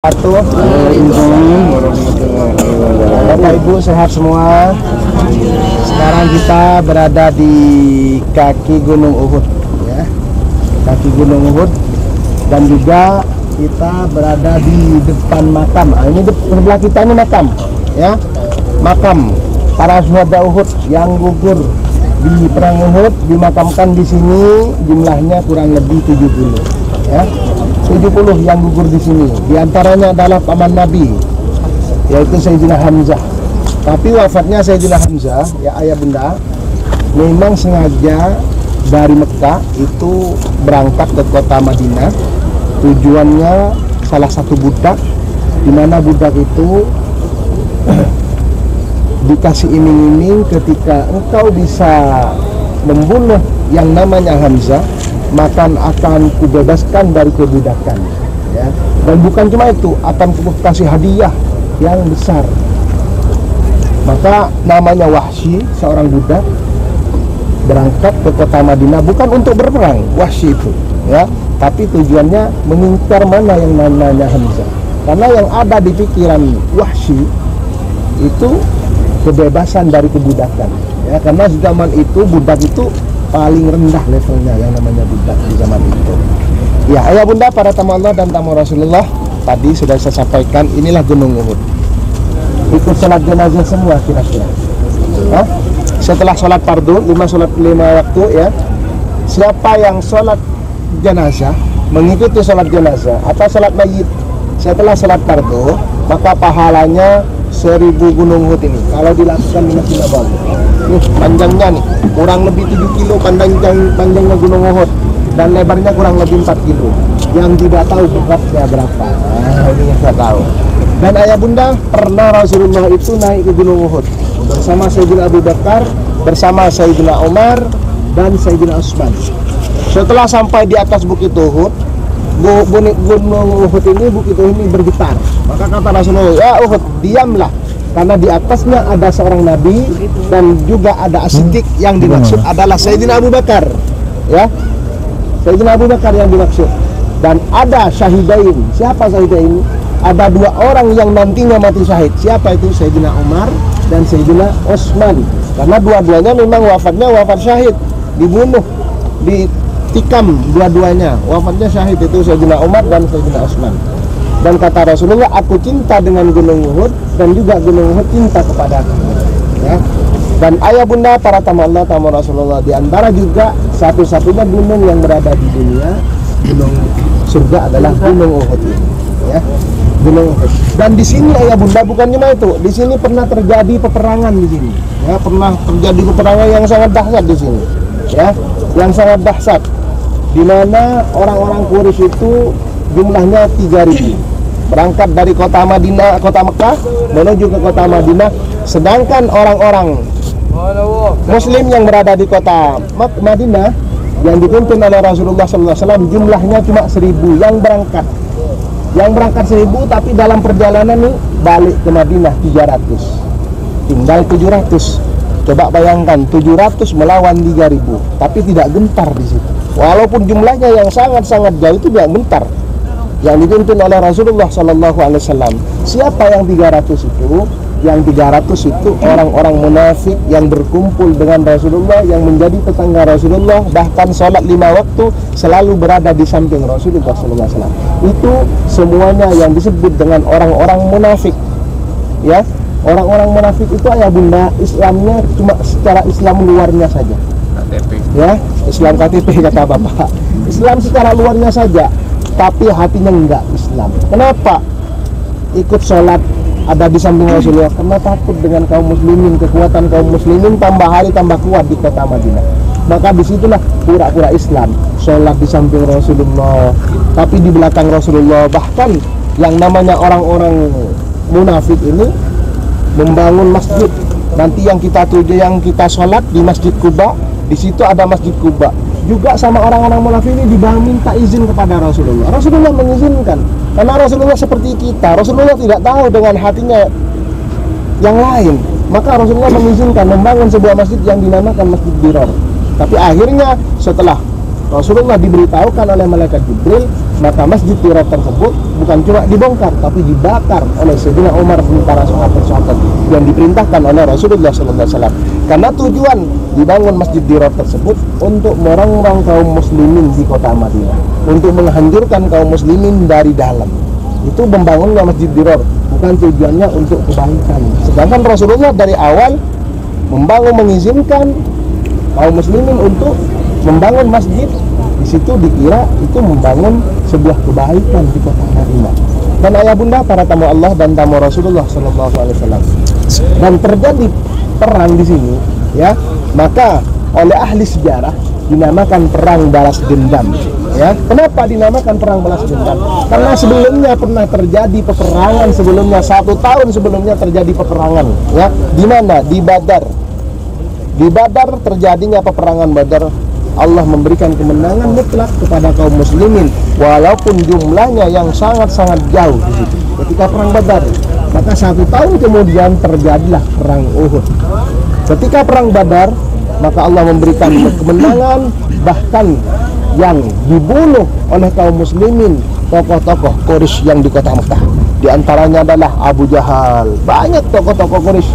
Bapak Ibu sehat semua. Sekarang kita berada di kaki Gunung Uhud, ya, kaki Gunung Uhud, dan juga kita berada di depan makam. Ini sebelah kita ini makam, ya, makam para syuhada Uhud yang gugur di perang Uhud dimakamkan di sini. Jumlahnya kurang lebih 70, ya. 70 yang gugur di sini. Di antaranya adalah paman Nabi, yaitu Sayyidina Hamzah. Tapi wafatnya Sayyidina Hamzah, ya ayah bunda, memang sengaja dari Mekah itu berangkat ke kota Madinah. Tujuannya salah satu budak, di mana budak itu dikasih iming-iming, ketika engkau bisa membunuh yang namanya Hamzah, maka akan kubebaskan dari kebudakan, ya. Dan bukan cuma itu, akan kasih hadiah yang besar. Maka namanya Wahsy, seorang budak, berangkat ke kota Madinah bukan untuk berperang, Wahsy itu, ya, tapi tujuannya mengincar mana yang namanya Hamzah. Karena yang ada di pikiran Wahsy itu kebebasan dari kebudakan, ya. Karena zaman itu budak itu paling rendah levelnya, yang namanya budak di zaman itu. Ya, ayah bunda, para tamu Allah dan tamu Rasulullah, tadi sudah saya sampaikan, inilah Gunung Uhud. Ikut sholat jenazah semua kira-kira. Setelah sholat fardu, 5 waktu, ya. Siapa yang sholat jenazah, mengikuti sholat jenazah atau sholat mayit setelah sholat fardu, maka pahalanya 1000 Gunung Uhud ini kalau dilakukan di Masjid Nabawi. Panjangnya nih kurang lebih 7 kilo panjangnya Gunung Uhud, dan lebarnya kurang lebih 4 kilo. Yang tidak tahu beratnya berapa, ini yang saya tahu. Dan ayah bunda, pernah Rasulullah itu naik ke Gunung Uhud bersama Sayyidina Abu Bakar, bersama Sayyidina Umar, dan Sayyidina Utsman. Setelah sampai di atas bukit Uhud, Gunung Uhud ini, bukit Uhud ini bergetar. Maka kata Rasulullah, ya Uhud, diamlah, karena di atasnya ada seorang Nabi dan juga ada As-Siddiq. Yang dimaksud adalah Sayyidina Abu Bakar, ya, Sayyidina Abu Bakar yang dimaksud. Dan ada syahidain. Siapa syahidain? Ada 2 orang yang nantinya mati syahid. Siapa itu? Sayyidina Umar dan Sayyidina Utsman. Karena dua-duanya memang wafatnya wafat syahid, dibunuh, ditikam dua-duanya, wafatnya syahid, itu Sayyidina Umar dan Sayyidina Utsman. Dan kata Rasulullah, aku cinta dengan Gunung Uhud, dan juga Gunung Uhud cinta kepada aku, ya. Dan ayah bunda, para tamu Allah, tamu Rasulullah, di antara juga satu-satunya gunung yang berada di dunia, gunung surga, adalah Gunung Uhud ini, ya, Gunung Uhud. Dan di sini ayah bunda, bukan cuma itu, di sini pernah terjadi peperangan di sini, ya, pernah terjadi peperangan yang sangat dahsyat di sini, ya, yang sangat dahsyat, di mana orang-orang Quraisy itu jumlahnya 3000, berangkat dari kota Madinah, kota Mekah menuju ke kota Madinah. Sedangkan orang-orang Muslim yang berada di kota Madinah yang dipimpin oleh Rasulullah SAW jumlahnya cuma 1000 yang berangkat. Yang berangkat 1000, tapi dalam perjalanan nih balik ke Madinah 300, tinggal 700. Coba bayangkan, 700 melawan 3000, tapi tidak gentar di situ. Walaupun jumlahnya yang sangat-sangat jauh, itu tidak gentar. Yang dipimpin oleh Rasulullah SAW. Siapa yang 300 itu? Yang 300 itu orang-orang munafik yang berkumpul dengan Rasulullah, yang menjadi tetangga Rasulullah, bahkan sholat 5 waktu selalu berada di samping Rasulullah SAW. Itu semuanya yang disebut dengan orang-orang munafik, ya. Orang-orang munafik itu ayah bunda, Islamnya cuma secara Islam luarnya saja, KTP, ya, Islam KTP kata bapak. Islam secara luarnya saja, tapi hatinya enggak Islam. Kenapa? Ikut sholat ada di samping Rasulullah karena takut dengan kaum muslimin, kekuatan kaum muslimin tambah hari tambah kuat di kota Madinah. Maka disitulah pura-pura Islam, sholat di samping Rasulullah, tapi di belakang Rasulullah. Bahkan yang namanya orang-orang munafik ini membangun masjid. Nanti yang kita tuju, yang kita sholat di Masjid Quba, di situ ada Masjid Quba. Juga sama orang-orang munafik ini minta izin kepada Rasulullah. Rasulullah mengizinkan, karena Rasulullah seperti kita. Rasulullah tidak tahu dengan hatinya yang lain. Maka Rasulullah mengizinkan membangun sebuah masjid yang dinamakan Masjid Dirar. Tapi akhirnya setelah Rasulullah diberitahukan oleh malaikat Jibril maka masjid Dirar tersebut bukan cuma dibongkar tapi dibakar oleh Sayyidina Umar dan para sahabat-sahabat yang diperintahkan oleh Rasulullah SAW. Karena tujuan dibangun masjid Dirar tersebut untuk merongrong kaum muslimin di kota Madinah, untuk menghancurkan kaum muslimin dari dalam. Itu membangunnya masjid Dirar, bukan tujuannya untuk kebaikan. Sedangkan Rasulullah dari awal mengizinkan kaum muslimin untuk membangun masjid. Di situ dikira itu membangun sebuah kebaikan di kota Madinah. Dan ayah bunda, para tamu Allah dan tamu Rasulullah SAW, dan terjadi perang di sini, ya, maka oleh ahli sejarah dinamakan perang balas dendam. Ya, kenapa dinamakan perang balas dendam? Karena sebelumnya pernah terjadi peperangan sebelumnya, 1 tahun sebelumnya terjadi peperangan. Ya, di mana? Di Badar. Di Badar terjadinya peperangan Badar. Allah memberikan kemenangan mutlak kepada kaum muslimin walaupun jumlahnya yang sangat-sangat jauh di situ. Ketika perang Badar, maka 1 tahun kemudian terjadilah perang Uhud. Ketika perang Badar, maka Allah memberikan kemenangan, bahkan yang dibunuh oleh kaum muslimin tokoh-tokoh Quraisy yang di kota Mekah. Di antaranya adalah Abu Jahal. Banyak tokoh-tokoh Quraisy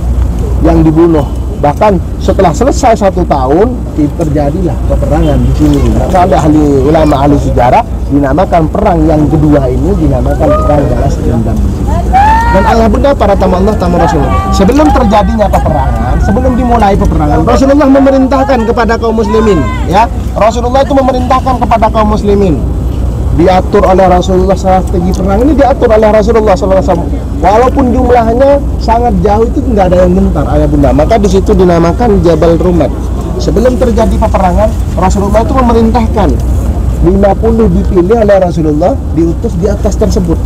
yang dibunuh. Bahkan setelah selesai 1 tahun terjadilah peperangan di sini. Maka oleh ahli ulama, ahli sejarah, dinamakan perang yang kedua ini dinamakan perang balas dendam. Dan ayah bunda, para tamu Allah, tamu Rasulullah, sebelum terjadinya peperangan, sebelum dimulai peperangan, Rasulullah memerintahkan kepada kaum muslimin. Ya, Rasulullah itu memerintahkan kepada kaum muslimin. Diatur oleh Rasulullah, strategi perang ini diatur oleh Rasulullah SAW. Walaupun jumlahnya sangat jauh, itu nggak ada yang gentar, ayah bunda. Maka di situ dinamakan Jabal Rumat. Sebelum terjadi peperangan, Rasulullah itu memerintahkan 50 dipilih oleh Rasulullah, diutus di atas tersebut.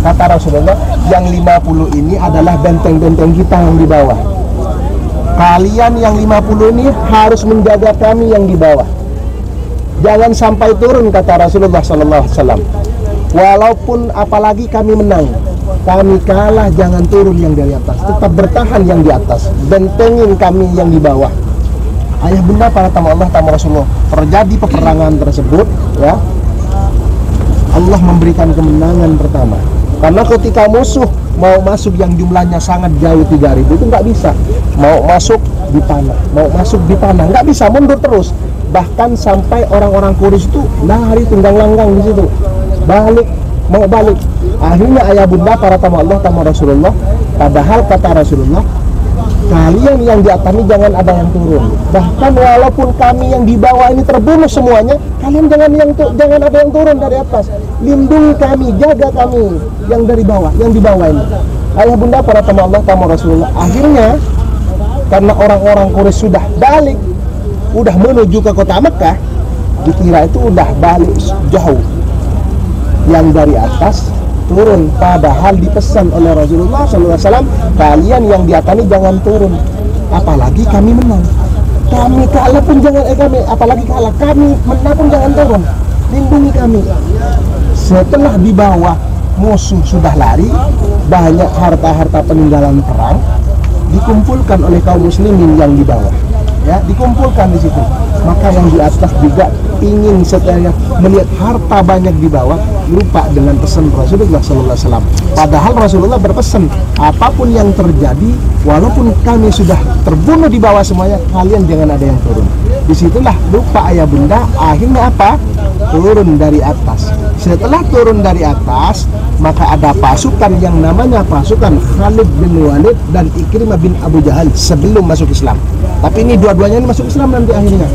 Kata Rasulullah, yang 50 ini adalah benteng-benteng kita yang di bawah. Kalian yang 50 ini harus menjaga kami yang di bawah. Jangan sampai turun, kata Rasulullah SAW. Walaupun apalagi kami menang, kami kalah, jangan turun yang dari atas, tetap bertahan yang di atas, bentengin kami yang di bawah. Ayah bunda, para tamu Allah, tamu Rasulullah, terjadi peperangan tersebut, ya, Allah memberikan kemenangan pertama. Karena ketika musuh mau masuk yang jumlahnya sangat jauh 3.000 itu nggak bisa. Mau masuk di panah, mau masuk di panah, nggak bisa, mundur terus. Bahkan sampai orang-orang Quraisy itu lari tunggang langgang di situ, mau balik. Akhirnya ayah bunda, para tamu Allah, tamu Rasulullah, padahal kata Rasulullah, kalian yang di atas ini jangan ada yang turun. Bahkan walaupun kami yang di bawah ini terbunuh semuanya, kalian jangan ada yang turun dari atas. Lindungi kami, jaga kami yang dari bawah, yang di bawah ini. Ayah bunda, para tamu Allah, tamu Rasulullah, akhirnya karena orang-orang Quraisy sudah balik, udah menuju ke kota Mekah, dikira itu udah balik jauh, yang dari atas turun. Padahal dipesan oleh Rasulullah SAW, kalian yang di atas ini jangan turun, apalagi kami menang. Kami kalah pun jangan, apalagi kalah, kami menang pun jangan turun, lindungi kami. Setelah di bawah musuh sudah lari, banyak harta-harta peninggalan perang dikumpulkan oleh kaum muslimin yang di bawah, ya, dikumpulkan di situ. Maka yang di atas juga ingin setelahnya melihat harta banyak di bawah, lupa dengan pesan Rasulullah SAW. Padahal Rasulullah berpesan, apapun yang terjadi, walaupun kami sudah terbunuh di bawah semuanya, kalian jangan ada yang turun. Disitulah lupa ayah bunda, akhirnya apa? Turun dari atas. Setelah turun dari atas, maka ada pasukan yang namanya pasukan Khalid bin Walid dan Ikrimah bin Abu Jahal sebelum masuk Islam. Tapi ini dua-duanya ini masuk Islam nanti akhirnya.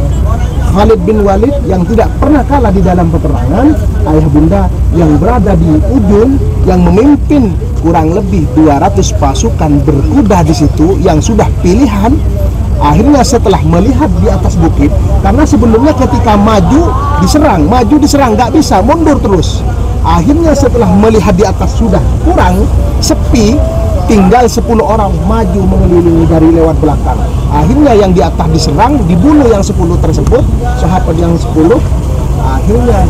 Khalid bin Walid yang tidak pernah kalah di dalam peperangan, ayah bunda, yang berada di ujung, yang memimpin kurang lebih 200 pasukan berkuda di situ, yang sudah pilihan. Akhirnya setelah melihat di atas bukit, karena sebelumnya ketika maju diserang, nggak bisa, mundur terus. Akhirnya setelah melihat di atas sudah kurang, sepi, tinggal 10 orang maju mengelilingi dari lewat belakang. Akhirnya yang di atas diserang, dibunuh yang 10 tersebut, sahabat yang 10. Akhirnya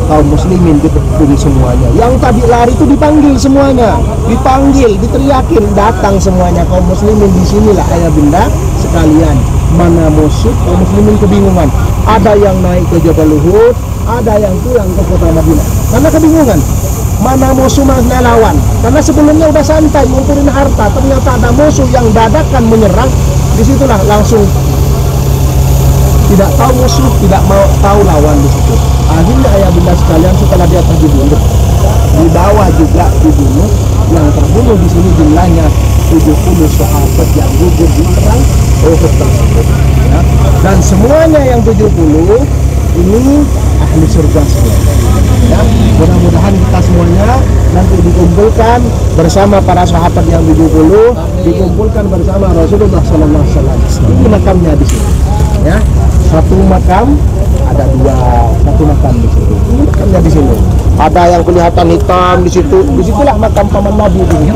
kaum muslimin dibekung semuanya. Yang tadi lari itu dipanggil semuanya, dipanggil, diteriakin, datang semuanya kaum muslimin. Disinilah ayah bunda sekalian, mana musuh kaum muslimin kebingungan. Ada yang naik ke Jabal Uhud, ada yang pulang ke kota Madinah karena kebingungan. Mana musuh, mana lawan. Karena sebelumnya udah santai ngumpulin harta, ternyata ada musuh yang dadakan menyerang. Disitulah langsung tidak tahu musuh, tidak mau tahu lawan di situ. Akhirnya ayah bunda sekalian setelah dia terbunuh, di bawah juga dibunuh. Yang terbunuh di sini jumlahnya 70 sahabat yang gugur di perang Uhud tersebut. Ya. Dan semuanya yang 70 ini ahli surga semua. Ya, mudah-mudahan kita semuanya nanti dikumpulkan bersama para sahabat yang 70, dikumpulkan bersama Rasulullah SAW. Ini makamnya di sini. Ya, satu makam ada dua, satu makam di sini. Ini makamnya di sini. Ada yang kelihatan hitam di situ. Disitulah makam paman Nabi di sini.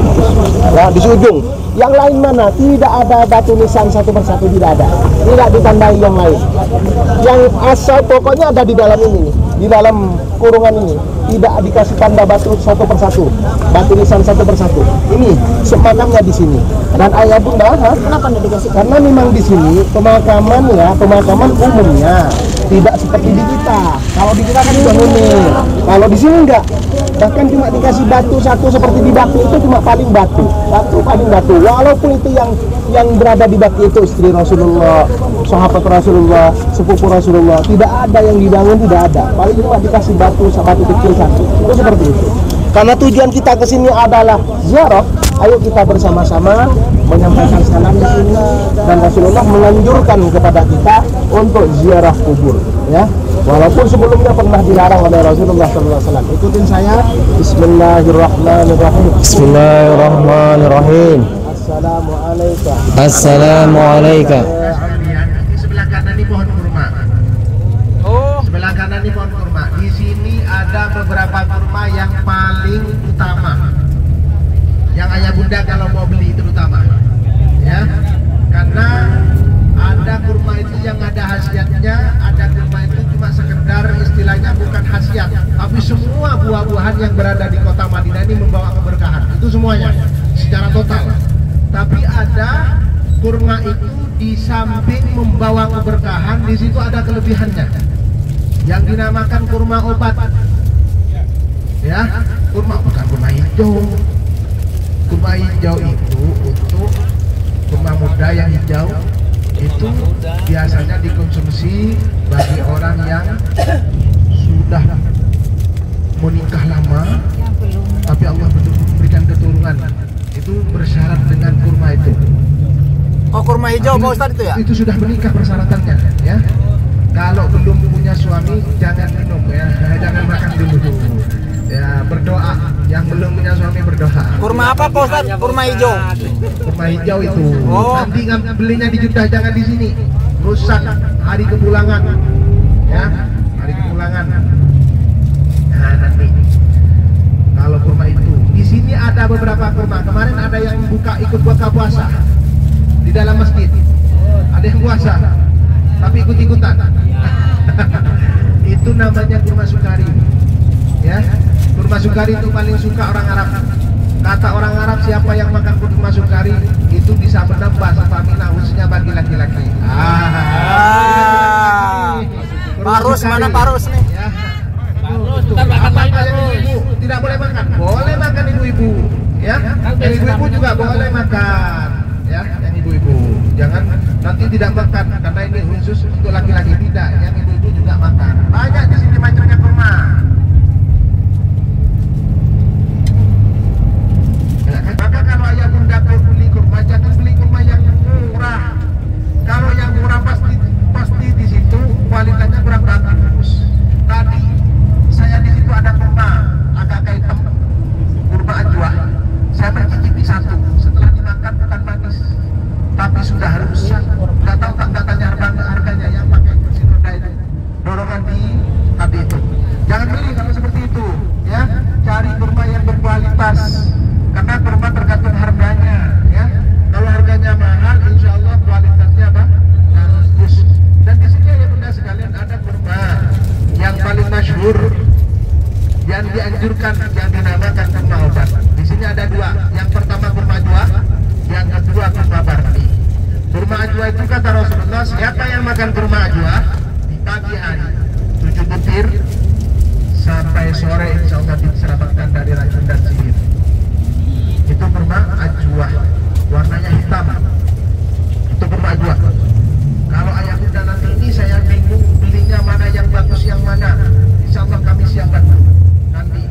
Ya, di ujung. Yang lain mana? Tidak ada batu nisan satu persatu, tidak ada. Tidak ditandai yang lain. Yang asal pokoknya ada di dalam ini nih, di dalam kurungan ini. Tidak dikasih tanda batu satu persatu, batu nisan satu persatu. Ini semakamnya di sini. Dan ayah bunda, kenapa tidak dikasih? Karena memang di sini pemakaman ya, pemakaman umumnya tidak seperti di kita. Kalau di kita kan sudah unik. Kalau di sini enggak. Bahkan cuma dikasih batu satu seperti di batu itu cuma paling batu paling batu. Walaupun itu yang berada di batu itu istri Rasulullah, sahabat Rasulullah, sepupu Rasulullah, tidak ada yang dibangun, tidak ada. Paling cuma dikasih batu kecil satu. Itu seperti itu. Karena tujuan kita ke sini adalah ziarah, ayo kita bersama-sama menyampaikan salam di sini, dan Rasulullah menganjurkan kepada kita untuk ziarah kubur, ya. Walaupun sebelumnya pernah dilarang oleh Rasulullah SAW. Ikutin saya. Bismillahirrahmanirrahim. Bismillahirrahmanirrahim. Assalamualaikum. Assalamualaikum. Di sebelah kanan ini pohon kurma. Sebelah kanan ini pohon kurma. Di sini ada beberapa kurma yang paling utama. Yang ayah bunda kalau mau beli terutama, ya. Karena ada kurma itu yang ada khasiatnya, ada kurma itu cuma sekedar istilahnya bukan khasiat, tapi semua buah-buahan yang berada di kota Madinah ini membawa keberkahan. Itu semuanya secara total. Tapi ada kurma itu di samping membawa keberkahan, di situ ada kelebihannya yang dinamakan kurma obat. Ya, kurma bukan kurma hijau. Kurma hijau itu untuk kurma muda yang hijau itu biasanya dikonsumsi bagi orang yang sudah menikah lama tapi Allah belum memberikan keturunan. Itu bersyarat dengan kurma itu. Oh, kurma hijau Pak Ustadz itu ya? Itu sudah menikah persyaratannya, ya. Kalau belum punya suami jangan minum, ya. Jangan makan dulu. Ya, berdoa. Yang belum punya suami berdoa. Kurma apa Pak Ustadz? Kurma hijau. Kurma hijau itu. Oh. Nanti belinya di Jeddah, jangan di sini. Rusak hari kepulangan. Ya, hari kepulangan. Nah, nanti kalau kurma itu. Di sini ada beberapa kurma. Kemarin ada yang ikut buka puasa di dalam masjid. Ada yang puasa tapi ikut-ikutan. Itu namanya kurma sukari. Ya, kurma sukari itu paling suka orang Arab. Kata orang Arab, siapa yang makan kurma sukari itu bisa menambah stamina khususnya bagi laki-laki. Parus mana parus nih? Ya. Tidak boleh makan, boleh makan ibu-ibu, ya. Yang ibu-ibu juga boleh makan, ya. Yang ibu-ibu jangan nanti tidak makan karena ini khusus untuk laki-laki, tidak. Yang ibu-ibu juga makan. Banyak di sini macamnya kurma. Maka kalau ayah bunda beli kurma, jangan beli kurma yang murah. Kalau yang murah pasti di situ kualitasnya kurang bagus. Tadi saya di situ ada kurma agak hitam, kurma ajwa. Saya mencicipi satu, setelah dimakan bukan manis, tapi sudah rusak. Nggak tahu tak tanya harganya yang pakai kursi roda itu, dorongan di tadi itu. Jangan beli kalau seperti itu, ya. Cari kurma yang berkualitas. Karena kurma tergantung harganya, ya. Kalau harganya mahal, insya Allah kualitasnya apa? Bagus. Dan di sini ya bunda sekalian ada kurma yang paling masyhur anjurkan yang dinamakan kurma obat. Di sini ada dua. Yang pertama kurma ajwa, yang kedua kurma barni. Kurma ajwa itu kata Rasulullah, siapa yang makan kurma ajwa di pagi hari 7 butir sampai sore insya Allah diselamatkan dari racun dan sihir. Itu kurma ajwa, warnanya hitam. Itu kurma ajwa. Kalau ayah muda nanti ini saya bingung pilihnya mana yang bagus yang mana. Insya Allah kami siapkan nanti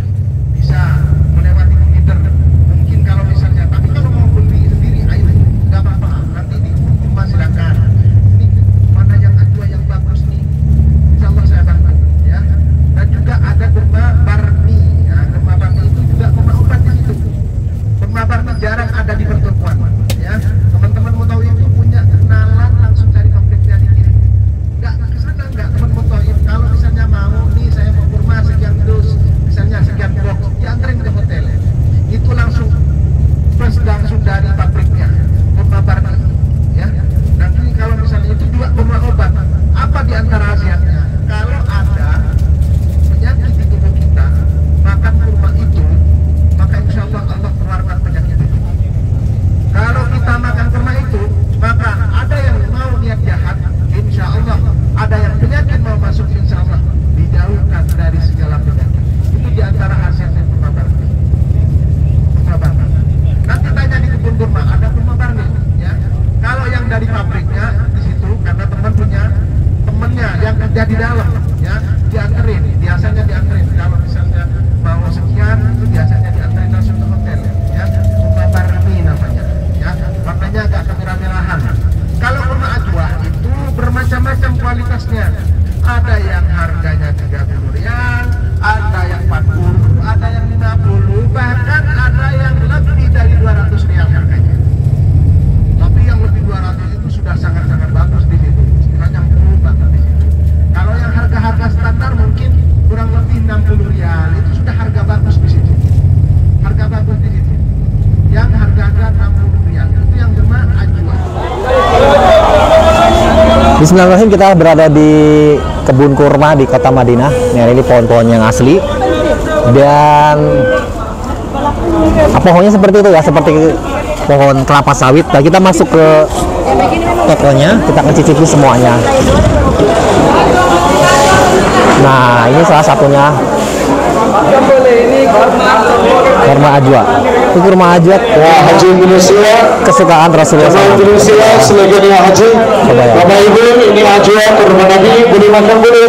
bisa melewati komputer. Mungkin kalau misalnya, tapi kalau mau beli sendiri ayo nggak apa-apa. Nanti di rumah silakan. Ini mana yang ajwa yang bagus nih. Insya Allah saya bantu ya. Dan juga ada kurma barni. Ya, kurma barni itu juga kurma obat di situ. Kurma barni jarang ada di pertokoan. Ya, teman-teman mau tahu itu punya kenalan langsung cari konfliknya dikirim. Nggak kesana nggak teman mau tahu kalau misalnya mau nih saya mau kurma sekian dus, misalnya sekian box, dianterin ke hotel. Itu langsung plus langsung dari pabriknya kurma barni. Ya, nanti kalau misalnya itu juga kurma obat. Apa di antara khasiatnya? Kalau ada penyakit di tubuh kita, makan kurma itu, maka insya Allah Allah keluarkan penyakit itu. Kalau kita makan kurma itu, maka ada yang mau niat jahat, insya Allah. Ada yang penyakit mau masuk, insya Allah dijauhkan dari segala penyakit. Itu di antara hasilnya kurma barni. Kurma barni. Nanti tanya di kebun kurma, ada kurma barni, ya. Kalau yang dari pabriknya di situ, karena teman punya temennya yang kerja di dalam, ya, dianterin. Biasanya dianterin. Kalau misalnya mau sekian, itu biasanya dianterin langsung ke hotel, ya. Kurma barni namanya. Ya, makanya agak kemerah-merahan. Kalau kurma ajwa itu bermacam-macam kualitasnya. Ada yang harganya 30 rial, ada yang 40, ada yang 50, bahkan ada yang lebih dari 200 rial harganya. Tapi yang lebih 200 itu sudah sangat-sangat bagus di situ. Istilahnya murah banget di situ. Kalau yang harga-harga standar mungkin kurang lebih 60 rial, itu sudah harga bagus di situ. Harga bagus di situ. Yang harga-harga 60 rial itu yang kurma ajwa. Bismillahirrahmanirrahim, kita berada di kebun kurma di kota Madinah. Ini pohon-pohon yang asli dan pohonnya seperti itu ya, seperti pohon kelapa sawit. Nah, kita masuk ke tokonya, kita akan cicipi semuanya. Nah, ini salah satunya kurma ajwa. Itu kurma ajwa Haji Indonesia, kesukaan Rasulullah Jemaah SAW. Indonesia sebagian haji. Bapak Ibu, ini ajwa kurma Nabi, boleh makan boleh.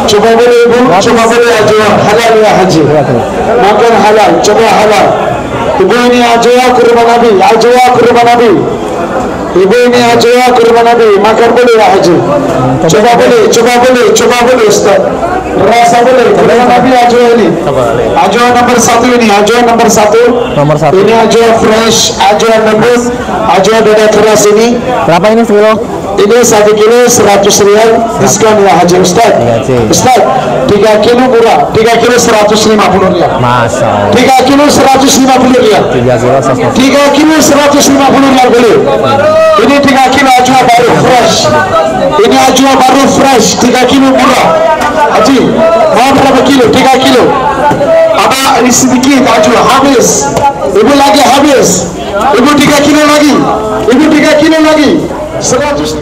Coba boleh Ibu, coba boleh ajwa halal ya haji. Makan halal, coba halal. Ibu ini ajwa kurma Nabi, ajwa kurma Nabi. Ibu ini ajwa kurma Nabi, makan boleh ya haji. Coba boleh, coba boleh, coba boleh Ustaz. Rasa boleh, kurma Nabi ajwa ini. Ajwa nomor 1 ini, ajwa nomor 1. Nomor 1. Ini ajwa fresh, ajwa lembut, ajwa dada keras ini. Berapa ini sekilo? Ini 1 kilo 100 rial diskon ya Haji Ustaz. Ustaz, 3 kilo murah, 3 kilo 150 rial. Masya Allah. 3 kilo 150 rial. 3 kilo 3 kilo 150 rial boleh. Ini 3 kilo ajwa baru fresh. Ini ajwa baru fresh, 3 kilo murah. Haji, mau berapa kilo? 3 kilo. Apa ini sedikit ajwa habis. Ibu lagi habis. Ibu 3 kilo lagi. Ibu 3 kilo lagi. 150.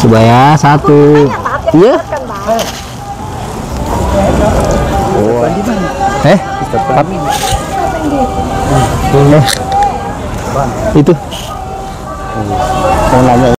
Coba ya, 1. Iya. Oh. Itu. Mau nanya